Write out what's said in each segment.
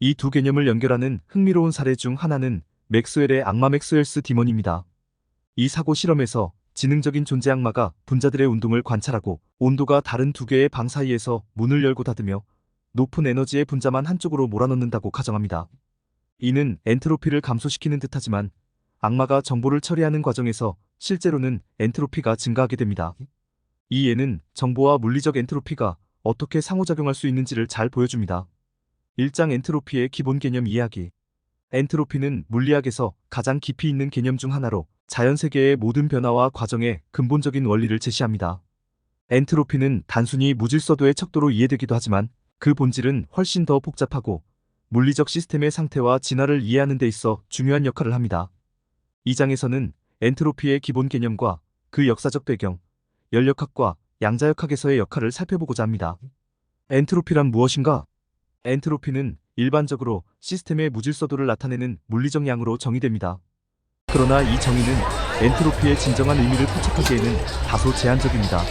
이 두 개념을 연결하는 흥미로운 사례 중 하나는 맥스웰의 악마 맥스웰스 디몬입니다. 이 사고 실험에서 지능적인 존재 악마가 분자들의 운동을 관찰하고 온도가 다른 두 개의 방 사이에서 문을 열고 닫으며 높은 에너지의 분자만 한쪽으로 몰아넣는다고 가정합니다. 이는 엔트로피를 감소시키는 듯하지만 악마가 정보를 처리하는 과정에서 실제로는 엔트로피가 증가하게 됩니다. 이 예는 정보와 물리적 엔트로피가 어떻게 상호작용할 수 있는지를 잘 보여줍니다. 1장 엔트로피의 기본 개념 이야기. 엔트로피는 물리학에서 가장 깊이 있는 개념 중 하나로 자연세계의 모든 변화와 과정의 근본적인 원리를 제시합니다. 엔트로피는 단순히 무질서도의 척도로 이해되기도 하지만 그 본질은 훨씬 더 복잡하고 물리적 시스템의 상태와 진화를 이해하는 데 있어 중요한 역할을 합니다. 이 장에서는 엔트로피의 기본 개념과 그 역사적 배경, 연력학과 양자역학에서의 역할을 살펴보고자 합니다. 엔트로피란 무엇인가? 엔트로피는 일반적으로 시스템의 무질서도를 나타내는 물리적 양으로 정의됩니다. 그러나 이 정의는 엔트로피의 진정한 의미를 포착하기에는 다소 제한적입니다.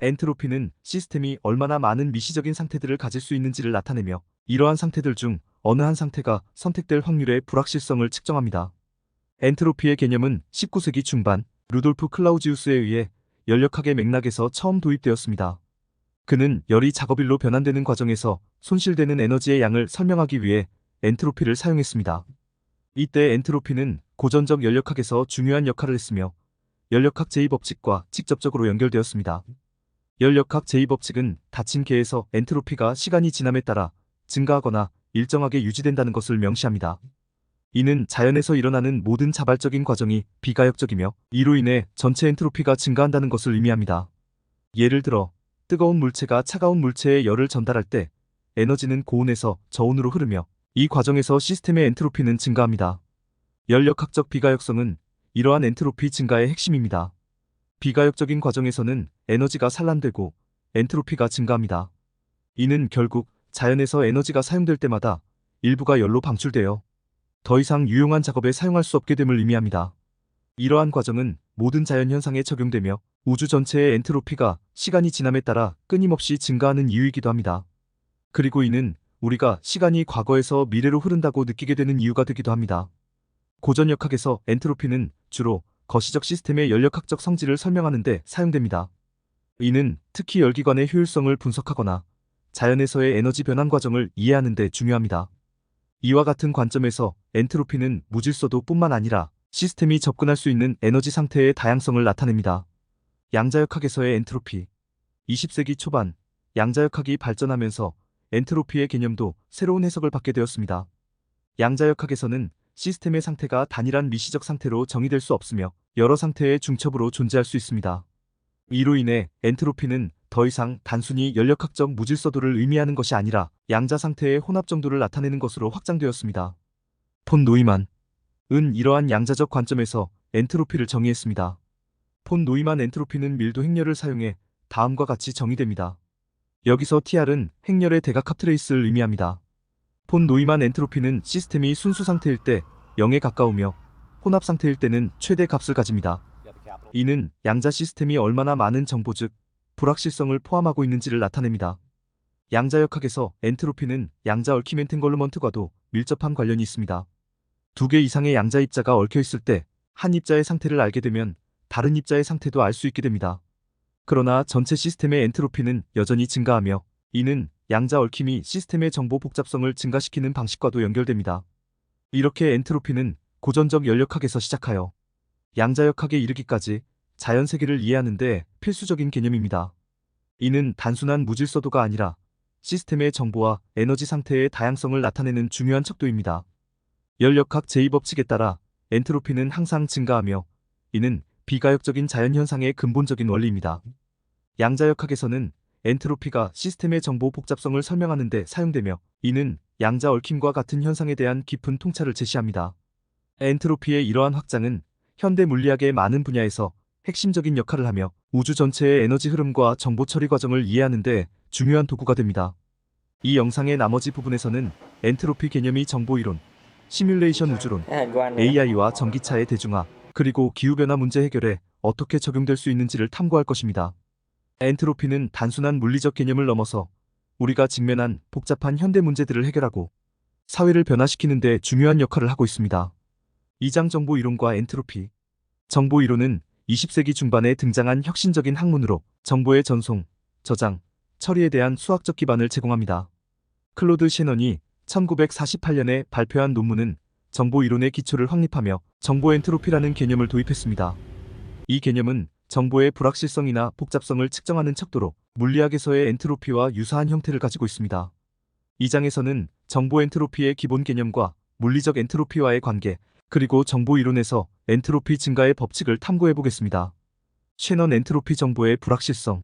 엔트로피는 시스템이 얼마나 많은 미시적인 상태들을 가질 수 있는지를 나타내며 이러한 상태들 중 어느 한 상태가 선택될 확률의 불확실성을 측정합니다. 엔트로피의 개념은 19세기 중반 루돌프 클라우지우스에 의해 연력학의 맥락에서 처음 도입되었습니다. 그는 열이 작업일로 변환되는 과정에서 손실되는 에너지의 양을 설명하기 위해 엔트로피를 사용했습니다. 이때 엔트로피는 고전적 연력학에서 중요한 역할을 했으며 연력학 제2법칙과 직접적으로 연결되었습니다. 연력학 제2법칙은 닫힌 계에서 엔트로피가 시간이 지남에 따라 증가하거나 일정하게 유지된다는 것을 명시합니다. 이는 자연에서 일어나는 모든 자발적인 과정이 비가역적이며 이로 인해 전체 엔트로피가 증가한다는 것을 의미합니다. 예를 들어 뜨거운 물체가 차가운 물체에 열을 전달할 때 에너지는 고온에서 저온으로 흐르며 이 과정에서 시스템의 엔트로피는 증가합니다. 연력학적 비가역성은 이러한 엔트로피 증가의 핵심입니다. 비가역적인 과정에서는 에너지가 산란되고 엔트로피가 증가합니다. 이는 결국 자연에서 에너지가 사용될 때마다 일부가 열로 방출되어 더 이상 유용한 작업에 사용할 수 없게 됨을 의미합니다. 이러한 과정은 모든 자연 현상에 적용되며 우주 전체의 엔트로피가 시간이 지남에 따라 끊임없이 증가하는 이유이기도 합니다. 그리고 이는 우리가 시간이 과거에서 미래로 흐른다고 느끼게 되는 이유가 되기도 합니다. 고전역학에서 엔트로피는 주로 거시적 시스템의 연력학적 성질을 설명하는 데 사용됩니다. 이는 특히 열기관의 효율성을 분석하거나 자연에서의 에너지 변환 과정을 이해하는 데 중요합니다. 이와 같은 관점에서 엔트로피는 무질서도 뿐만 아니라 시스템이 접근할 수 있는 에너지 상태의 다양성을 나타냅니다. 양자역학에서의 엔트로피. 20세기 초반 양자역학이 발전하면서 엔트로피의 개념도 새로운 해석을 받게 되었습니다. 양자역학에서는 시스템의 상태가 단일한 미시적 상태로 정의될 수 없으며 여러 상태의 중첩으로 존재할 수 있습니다. 이로 인해 엔트로피는 더 이상 단순히 연력학적 무질서도를 의미하는 것이 아니라 양자 상태의 혼합 정도를 나타내는 것으로 확장되었습니다. 폰 노이만은 이러한 양자적 관점에서 엔트로피를 정의했습니다. 폰 노이만 엔트로피는 밀도 행렬을 사용해 다음과 같이 정의됩니다. 여기서 TR은 행렬의 대각합 트레이스를 의미합니다. 폰 노이만 엔트로피는 시스템이 순수 상태일 때 0에 가까우며 혼합 상태일 때는 최대 값을 가집니다. 이는 양자 시스템이 얼마나 많은 정보 즉 불확실성을 포함하고 있는지를 나타냅니다. 양자역학에서 엔트로피는 양자 얽힘 엔탱걸러먼트과도 밀접한 관련이 있습니다. 두 개 이상의 양자 입자가 얽혀 있을 때 한 입자의 상태를 알게 되면 다른 입자의 상태도 알 수 있게 됩니다. 그러나 전체 시스템의 엔트로피는 여전히 증가하며 이는 양자 얽힘이 시스템의 정보 복잡성을 증가시키는 방식과도 연결됩니다. 이렇게 엔트로피는 고전적 연력학에서 시작하여 양자역학에 이르기까지 자연 세계를 이해하는 데 필수적인 개념입니다. 이는 단순한 무질서도가 아니라 시스템의 정보와 에너지 상태의 다양성을 나타내는 중요한 척도입니다. 연력학 제2법칙에 따라 엔트로피는 항상 증가하며 이는 비가역적인 자연현상의 근본적인 원리입니다. 양자역학에서는 엔트로피가 시스템의 정보 복잡성을 설명하는 데 사용되며 이는 양자 얽힘과 같은 현상에 대한 깊은 통찰을 제시합니다. 엔트로피의 이러한 확장은 현대 물리학의 많은 분야에서 핵심적인 역할을 하며 우주 전체의 에너지 흐름과 정보 처리 과정을 이해하는 데 중요한 도구가 됩니다. 이 영상의 나머지 부분에서는 엔트로피 개념이 정보이론, 시뮬레이션 우주론, AI와 전기차의 대중화, 그리고 기후변화 문제 해결에 어떻게 적용될 수 있는지를 탐구할 것입니다. 엔트로피는 단순한 물리적 개념을 넘어서 우리가 직면한 복잡한 현대 문제들을 해결하고 사회를 변화시키는 데 중요한 역할을 하고 있습니다. 2장 정보 이론과 엔트로피. 정보 이론은 20세기 중반에 등장한 혁신적인 학문으로 정보의 전송, 저장, 처리에 대한 수학적 기반을 제공합니다. 클로드 셰넌이 1948년에 발표한 논문은 정보 이론의 기초를 확립하며 정보 엔트로피라는 개념을 도입했습니다. 이 개념은 정보의 불확실성이나 복잡성을 측정하는 척도로 물리학에서의 엔트로피와 유사한 형태를 가지고 있습니다. 이 장에서는 정보 엔트로피의 기본 개념과 물리적 엔트로피와의 관계, 그리고 정보 이론에서 엔트로피 증가의 법칙을 탐구해 보겠습니다. 셰넌 엔트로피 정보의 불확실성.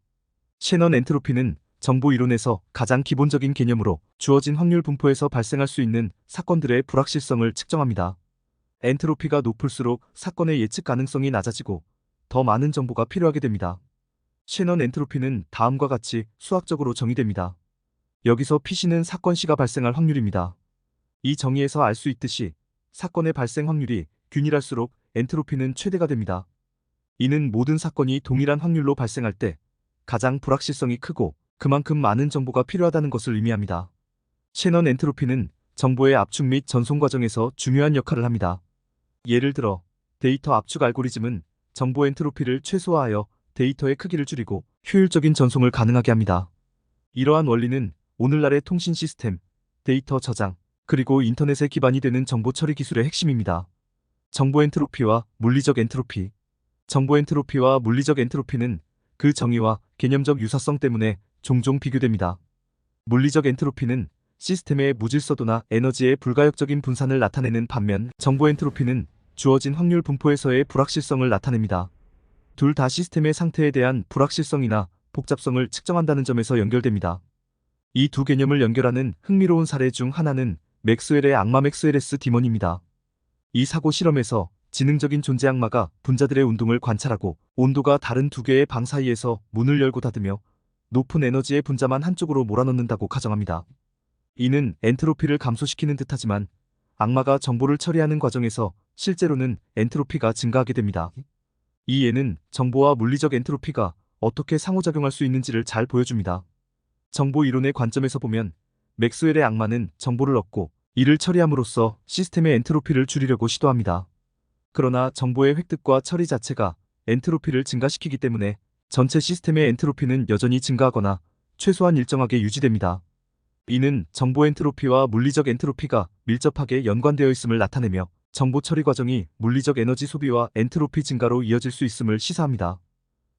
셰넌 엔트로피는 정보 이론에서 가장 기본적인 개념으로 주어진 확률 분포에서 발생할 수 있는 사건들의 불확실성을 측정합니다. 엔트로피가 높을수록 사건의 예측 가능성이 낮아지고 더 많은 정보가 필요하게 됩니다. 셰넌 엔트로피는 다음과 같이 수학적으로 정의됩니다. 여기서 PC는 사건 C가 발생할 확률입니다. 이 정의에서 알 수 있듯이 사건의 발생 확률이 균일할수록 엔트로피는 최대가 됩니다. 이는 모든 사건이 동일한 확률로 발생할 때 가장 불확실성이 크고 그만큼 많은 정보가 필요하다는 것을 의미합니다. 셰넌 엔트로피는 정보의 압축 및 전송 과정에서 중요한 역할을 합니다. 예를 들어 데이터 압축 알고리즘은 정보 엔트로피를 최소화하여 데이터의 크기를 줄이고 효율적인 전송을 가능하게 합니다. 이러한 원리는 오늘날의 통신 시스템, 데이터 저장, 그리고 인터넷에 기반이 되는 정보 처리 기술의 핵심입니다. 정보 엔트로피와 물리적 엔트로피. 정보 엔트로피와 물리적 엔트로피는 그 정의와 개념적 유사성 때문에 종종 비교됩니다. 물리적 엔트로피는 시스템의 무질서도나 에너지의 불가역적인 분산을 나타내는 반면 정보 엔트로피는 주어진 확률 분포에서의 불확실성을 나타냅니다. 둘 다 시스템의 상태에 대한 불확실성이나 복잡성을 측정한다는 점에서 연결됩니다. 이 두 개념을 연결하는 흥미로운 사례 중 하나는 맥스웰의 악마 맥스웰스 디몬입니다. 이 사고 실험에서 지능적인 존재 악마가 분자들의 운동을 관찰하고 온도가 다른 두 개의 방 사이에서 문을 열고 닫으며 높은 에너지의 분자만 한쪽으로 몰아넣는다고 가정합니다. 이는 엔트로피를 감소시키는 듯하지만 악마가 정보를 처리하는 과정에서 실제로는 엔트로피가 증가하게 됩니다. 이 예는 정보와 물리적 엔트로피가 어떻게 상호작용할 수 있는지를 잘 보여줍니다. 정보 이론의 관점에서 보면 맥스웰의 악마는 정보를 얻고 이를 처리함으로써 시스템의 엔트로피를 줄이려고 시도합니다. 그러나 정보의 획득과 처리 자체가 엔트로피를 증가시키기 때문에 전체 시스템의 엔트로피는 여전히 증가하거나 최소한 일정하게 유지됩니다. 이는 정보 엔트로피와 물리적 엔트로피가 밀접하게 연관되어 있음을 나타내며 정보 처리 과정이 물리적 에너지 소비와 엔트로피 증가로 이어질 수 있음을 시사합니다.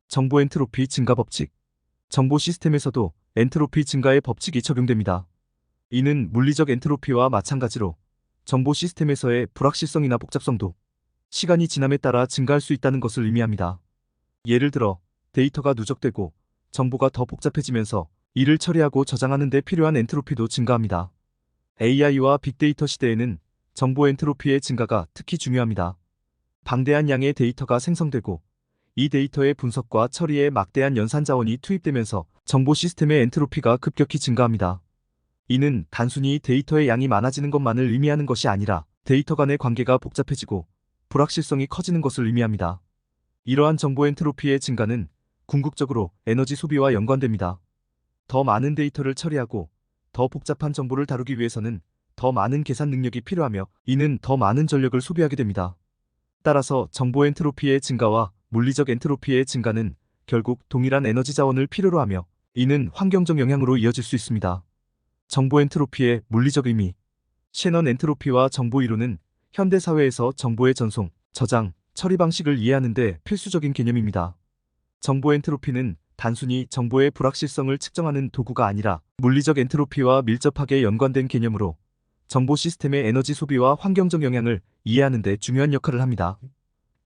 정보 엔트로피 증가 법칙. 정보 시스템에서도 엔트로피 증가의 법칙이 적용됩니다. 이는 물리적 엔트로피와 마찬가지로 정보 시스템에서의 불확실성이나 복잡성도 시간이 지남에 따라 증가할 수 있다는 것을 의미합니다. 예를 들어 데이터가 누적되고 정보가 더 복잡해지면서 이를 처리하고 저장하는 데 필요한 엔트로피도 증가합니다. AI와 빅데이터 시대에는 정보 엔트로피의 증가가 특히 중요합니다. 방대한 양의 데이터가 생성되고 이 데이터의 분석과 처리에 막대한 연산 자원이 투입되면서 정보 시스템의 엔트로피가 급격히 증가합니다. 이는 단순히 데이터의 양이 많아지는 것만을 의미하는 것이 아니라 데이터 간의 관계가 복잡해지고 불확실성이 커지는 것을 의미합니다. 이러한 정보 엔트로피의 증가는 궁극적으로 에너지 소비와 연관됩니다. 더 많은 데이터를 처리하고 더 복잡한 정보를 다루기 위해서는 더 많은 계산 능력이 필요하며 이는 더 많은 전력을 소비하게 됩니다. 따라서 정보 엔트로피의 증가와 물리적 엔트로피의 증가는 결국 동일한 에너지 자원을 필요로 하며 이는 환경적 영향으로 이어질 수 있습니다. 정보 엔트로피의 물리적 의미. 셰넌 엔트로피와 정보 이론은 현대 사회에서 정보의 전송, 저장, 처리 방식을 이해하는 데 필수적인 개념입니다. 정보 엔트로피는 단순히 정보의 불확실성을 측정하는 도구가 아니라 물리적 엔트로피와 밀접하게 연관된 개념으로 정보 시스템의 에너지 소비와 환경적 영향을 이해하는 데 중요한 역할을 합니다.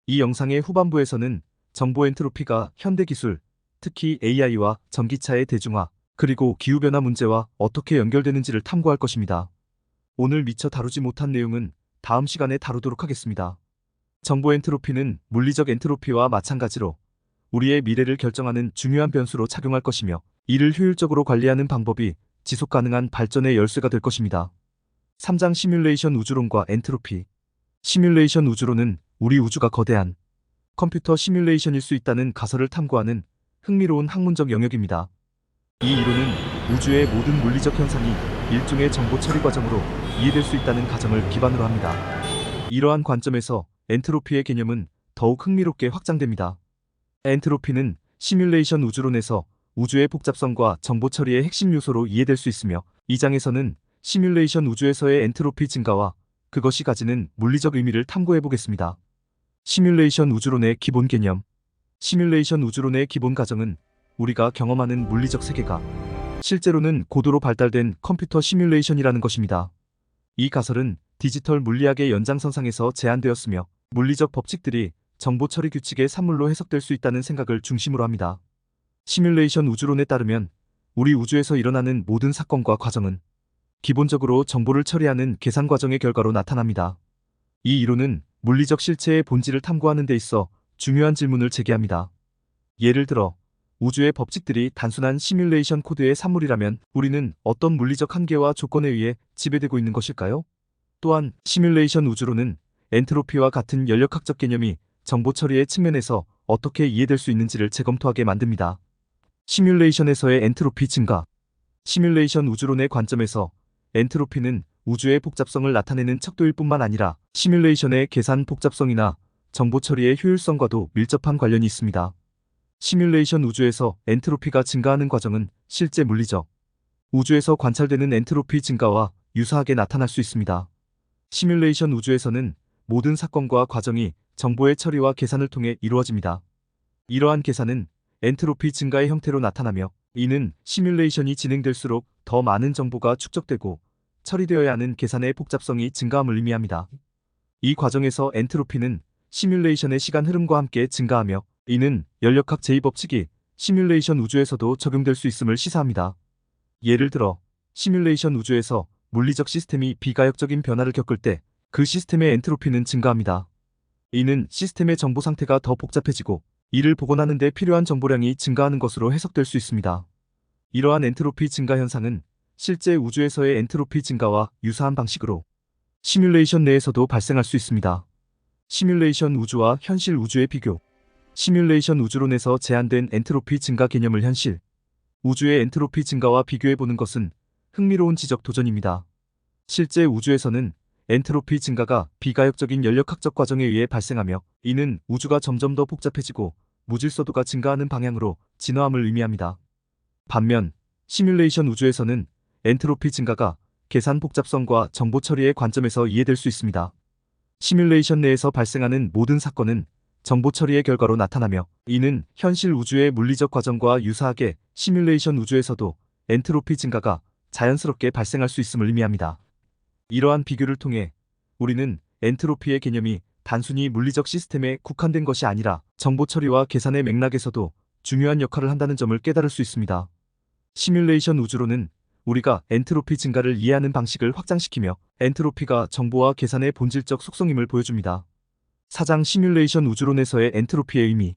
이 영상의 후반부에서는 정보 엔트로피가 현대 기술, 특히 AI와 전기차의 대중화, 그리고 기후변화 문제와 어떻게 연결되는지를 탐구할 것입니다. 오늘 미처 다루지 못한 내용은 다음 시간에 다루도록 하겠습니다. 정보 엔트로피는 물리적 엔트로피와 마찬가지로 우리의 미래를 결정하는 중요한 변수로 작용할 것이며 이를 효율적으로 관리하는 방법이 지속 가능한 발전의 열쇠가 될 것입니다. 3장 시뮬레이션 우주론과 엔트로피. 시뮬레이션 우주론은 우리 우주가 거대한 컴퓨터 시뮬레이션일 수 있다는 가설을 탐구하는 흥미로운 학문적 영역입니다. 이 이론은 우주의 모든 물리적 현상이 일종의 정보 처리 과정으로 이해될 수 있다는 가정을 기반으로 합니다. 이러한 관점에서 엔트로피의 개념은 더욱 흥미롭게 확장됩니다. 엔트로피는 시뮬레이션 우주론에서 우주의 복잡성과 정보 처리의 핵심 요소로 이해될 수 있으며, 이 장에서는 시뮬레이션 우주에서의 엔트로피 증가와 그것이 가지는 물리적 의미를 탐구해 보겠습니다. 시뮬레이션 우주론의 기본 개념. 시뮬레이션 우주론의 기본 가정은 우리가 경험하는 물리적 세계가 실제로는 고도로 발달된 컴퓨터 시뮬레이션이라는 것입니다. 이 가설은 디지털 물리학의 연장선상에서 제안되었으며, 물리적 법칙들이 정보 처리 규칙의 산물로 해석될 수 있다는 생각을 중심으로 합니다. 시뮬레이션 우주론에 따르면 우리 우주에서 일어나는 모든 사건과 과정은 기본적으로 정보를 처리하는 계산 과정의 결과로 나타납니다. 이 이론은 물리적 실체의 본질을 탐구하는 데 있어 중요한 질문을 제기합니다. 예를 들어, 우주의 법칙들이 단순한 시뮬레이션 코드의 산물이라면 우리는 어떤 물리적 한계와 조건에 의해 지배되고 있는 것일까요? 또한 시뮬레이션 우주론은 엔트로피와 같은 연력학적 개념이 정보 처리의 측면에서 어떻게 이해될 수 있는지를 재검토하게 만듭니다. 시뮬레이션에서의 엔트로피 증가. 시뮬레이션 우주론의 관점에서 엔트로피는 우주의 복잡성을 나타내는 척도일 뿐만 아니라 시뮬레이션의 계산 복잡성이나 정보 처리의 효율성과도 밀접한 관련이 있습니다. 시뮬레이션 우주에서 엔트로피가 증가하는 과정은 실제 물리적 우주에서 관찰되는 엔트로피 증가와 유사하게 나타날 수 있습니다. 시뮬레이션 우주에서는 모든 사건과 과정이 정보의 처리와 계산을 통해 이루어집니다. 이러한 계산은 엔트로피 증가의 형태로 나타나며, 이는 시뮬레이션이 진행될수록 더 많은 정보가 축적되고 처리되어야 하는 계산의 복잡성이 증가함을 의미합니다. 이 과정에서 엔트로피는 시뮬레이션의 시간 흐름과 함께 증가하며, 이는 연력학 제2법칙이 시뮬레이션 우주에서도 적용될 수 있음을 시사합니다. 예를 들어, 시뮬레이션 우주에서 물리적 시스템이 비가역적인 변화를 겪을 때 그 시스템의 엔트로피는 증가합니다. 이는 시스템의 정보 상태가 더 복잡해지고 이를 복원하는 데 필요한 정보량이 증가하는 것으로 해석될 수 있습니다. 이러한 엔트로피 증가 현상은 실제 우주에서의 엔트로피 증가와 유사한 방식으로 시뮬레이션 내에서도 발생할 수 있습니다. 시뮬레이션 우주와 현실 우주의 비교. 시뮬레이션 우주론에서 제안된 엔트로피 증가 개념을 현실 우주의 엔트로피 증가와 비교해보는 것은 흥미로운 지적 도전입니다. 실제 우주에서는 엔트로피 증가가 비가역적인 연력학적 과정에 의해 발생하며, 이는 우주가 점점 더 복잡해지고 무질서도가 증가하는 방향으로 진화함을 의미합니다. 반면 시뮬레이션 우주에서는 엔트로피 증가가 계산 복잡성과 정보 처리의 관점에서 이해될 수 있습니다. 시뮬레이션 내에서 발생하는 모든 사건은 정보 처리의 결과로 나타나며, 이는 현실 우주의 물리적 과정과 유사하게 시뮬레이션 우주에서도 엔트로피 증가가 자연스럽게 발생할 수 있음을 의미합니다. 이러한 비교를 통해 우리는 엔트로피의 개념이 단순히 물리적 시스템에 국한된 것이 아니라 정보 처리와 계산의 맥락에서도 중요한 역할을 한다는 점을 깨달을 수 있습니다. 시뮬레이션 우주론은 우리가 엔트로피 증가를 이해하는 방식을 확장시키며, 엔트로피가 정보와 계산의 본질적 속성임을 보여줍니다. 4장 시뮬레이션 우주론에서의 엔트로피의 의미.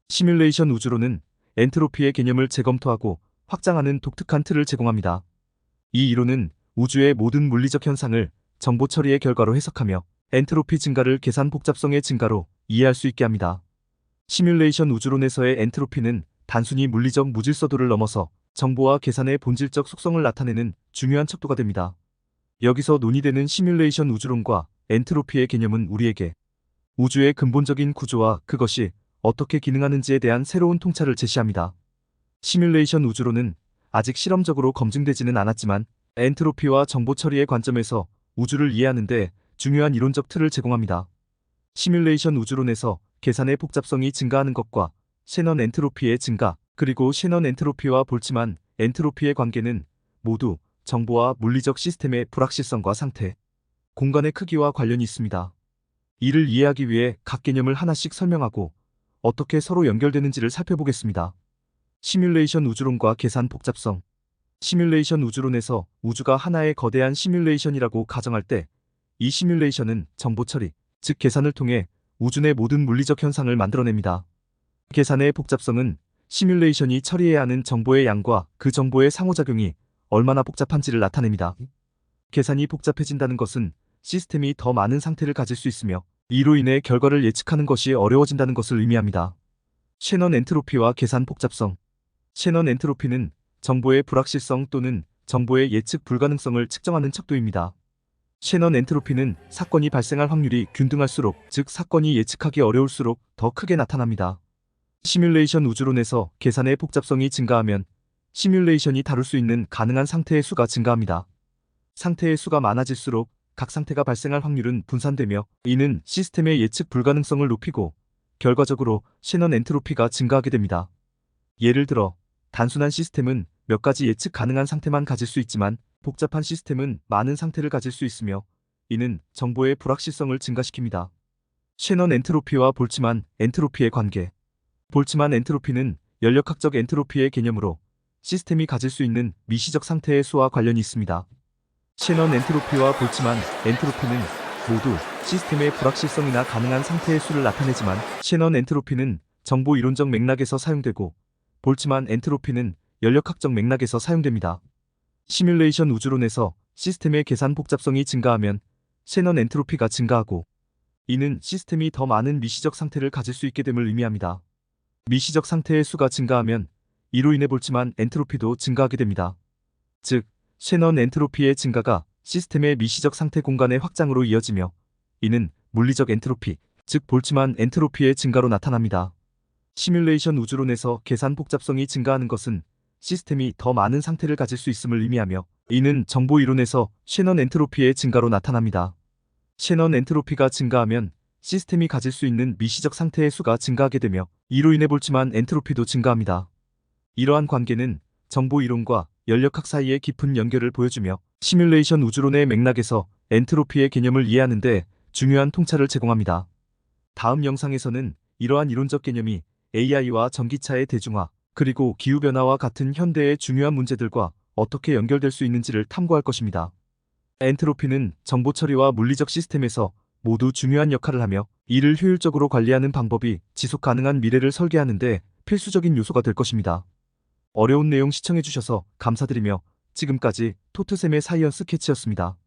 시뮬레이션 우주론은 엔트로피의 개념을 재검토하고 확장하는 독특한 틀을 제공합니다. 이 이론은 우주의 모든 물리적 현상을 정보 처리의 결과로 해석하며 엔트로피 증가를 계산 복잡성의 증가로 이해할 수 있게 합니다. 시뮬레이션 우주론에서의 엔트로피는 단순히 물리적 무질서도를 넘어서 정보와 계산의 본질적 속성을 나타내는 중요한 척도가 됩니다. 여기서 논의되는 시뮬레이션 우주론과 엔트로피의 개념은 우리에게 우주의 근본적인 구조와 그것이 어떻게 기능하는지에 대한 새로운 통찰을 제시합니다. 시뮬레이션 우주론은 아직 실험적으로 검증되지는 않았지만 엔트로피와 정보 처리의 관점에서 우주를 이해하는 데 중요한 이론적 틀을 제공합니다. 시뮬레이션 우주론에서 계산의 복잡성이 증가하는 것과 셰넌 엔트로피의 증가, 그리고 셰넌 엔트로피와 볼츠만 엔트로피의 관계는 모두 정보와 물리적 시스템의 불확실성과 상태, 공간의 크기와 관련이 있습니다. 이를 이해하기 위해 각 개념을 하나씩 설명하고 어떻게 서로 연결되는지를 살펴보겠습니다. 시뮬레이션 우주론과 계산 복잡성. 시뮬레이션 우주론에서 우주가 하나의 거대한 시뮬레이션이라고 가정할 때, 이 시뮬레이션은 정보 처리, 즉 계산을 통해 우주 내 모든 물리적 현상을 만들어냅니다. 계산의 복잡성은 시뮬레이션이 처리해야 하는 정보의 양과 그 정보의 상호작용이 얼마나 복잡한지를 나타냅니다. 계산이 복잡해진다는 것은 시스템이 더 많은 상태를 가질 수 있으며, 이로 인해 결과를 예측하는 것이 어려워진다는 것을 의미합니다. 셰넌 엔트로피와 계산 복잡성. 셰넌 엔트로피는 정보의 불확실성 또는 정보의 예측 불가능성을 측정하는 척도입니다. 셰넌 엔트로피는 사건이 발생할 확률이 균등할수록, 즉 사건이 예측하기 어려울수록 더 크게 나타납니다. 시뮬레이션 우주론에서 계산의 복잡성이 증가하면 시뮬레이션이 다룰 수 있는 가능한 상태의 수가 증가합니다. 상태의 수가 많아질수록 각 상태가 발생할 확률은 분산되며, 이는 시스템의 예측 불가능성을 높이고 결과적으로 셰넌 엔트로피가 증가하게 됩니다. 예를 들어 단순한 시스템은 몇 가지 예측 가능한 상태만 가질 수 있지만 복잡한 시스템은 많은 상태를 가질 수 있으며, 이는 정보의 불확실성을 증가시킵니다. 셰넌 엔트로피와 볼츠만 엔트로피의 관계. 볼츠만 엔트로피는 연력학적 엔트로피의 개념으로 시스템이 가질 수 있는 미시적 상태의 수와 관련이 있습니다. 셰넌 엔트로피와 볼츠만 엔트로피는 모두 시스템의 불확실성이나 가능한 상태의 수를 나타내지만, 셰넌 엔트로피는 정보 이론적 맥락에서 사용되고 볼츠만 엔트로피는 연력학적 맥락에서 사용됩니다. 시뮬레이션 우주론에서 시스템의 계산 복잡성이 증가하면 셰넌 엔트로피가 증가하고, 이는 시스템이 더 많은 미시적 상태를 가질 수 있게 됨을 의미합니다. 미시적 상태의 수가 증가하면 이로 인해 볼츠만 엔트로피도 증가하게 됩니다. 즉, 셰넌 엔트로피의 증가가 시스템의 미시적 상태 공간의 확장으로 이어지며, 이는 물리적 엔트로피, 즉 볼츠만 엔트로피의 증가로 나타납니다. 시뮬레이션 우주론에서 계산 복잡성이 증가하는 것은 시스템이 더 많은 상태를 가질 수 있음을 의미하며, 이는 정보 이론에서 셰넌 엔트로피의 증가로 나타납니다. 셰넌 엔트로피가 증가하면 시스템이 가질 수 있는 미시적 상태의 수가 증가하게 되며, 이로 인해 볼츠만 엔트로피도 증가합니다. 이러한 관계는 정보 이론과 연력학 사이의 깊은 연결을 보여주며 시뮬레이션 우주론의 맥락에서 엔트로피의 개념을 이해하는 데 중요한 통찰을 제공합니다. 다음 영상에서는 이러한 이론적 개념이 AI와 전기차의 대중화, 그리고 기후변화와 같은 현대의 중요한 문제들과 어떻게 연결될 수 있는지를 탐구할 것입니다. 엔트로피는 정보 처리와 물리적 시스템에서 모두 중요한 역할을 하며, 이를 효율적으로 관리하는 방법이 지속 가능한 미래를 설계하는 데 필수적인 요소가 될 것입니다. 어려운 내용 시청해주셔서 감사드리며, 지금까지 토트쌤의 사이언스 캐치였습니다.